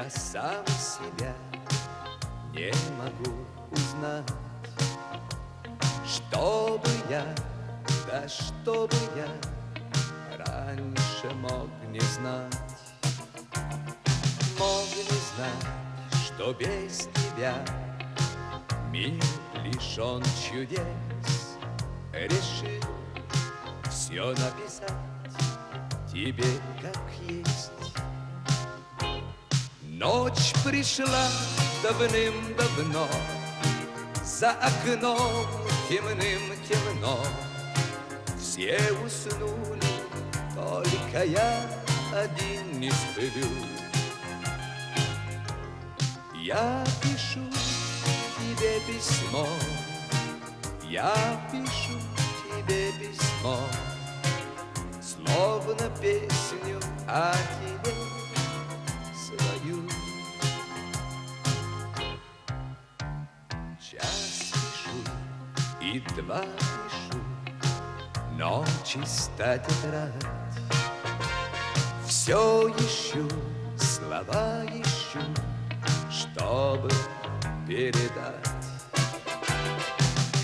Я сам себя не могу узнать. Что бы я, да что бы я раньше мог не знать. Мог не знать, что без тебя мир лишен чудес. Решил все написать тебе как есть. Ночь пришла давным-давно, за окном темным темно. Все уснули, только я один не сплю. Я пишу тебе письмо, я пишу тебе письмо, словно песню о тебе свою. Час пишу и два пишу, но чиста тетрадь. Все ищу, слова ищу, чтобы передать.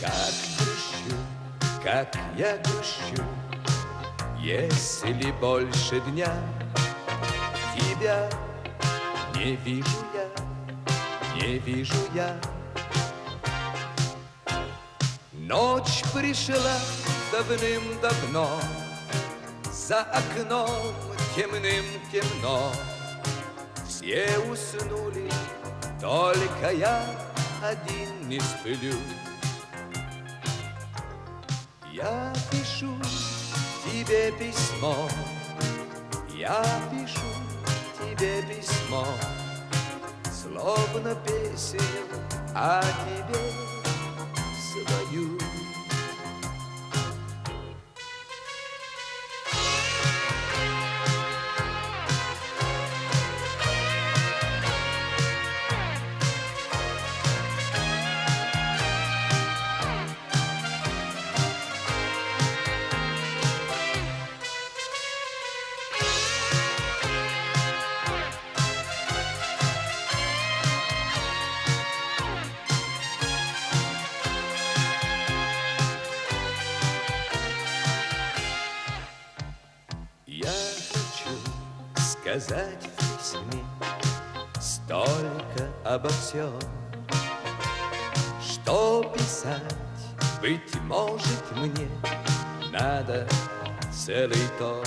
Как грущу, как я грущу, если больше дня тебя не вижу я, не вижу я. Ночь пришла давным-давно, за окном темным темно. Все уснули, только я один не сплю. Я пишу тебе письмо, я пишу тебе письмо, словно песню о тебе свою. Я хочу сказать в письме столько обо всем, что писать, быть может, мне надо целый том.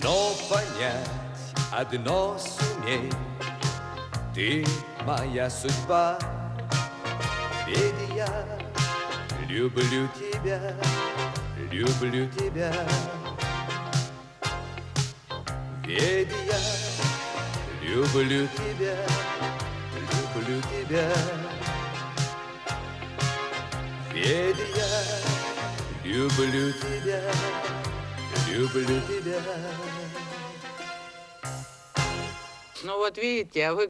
Но понять одно сумей: ты моя судьба, ведь я люблю тебя, люблю тебя. Ведь я люблю тебя, люблю тебя. Ведь я люблю тебя, люблю тебя. Ну вот видите, а вы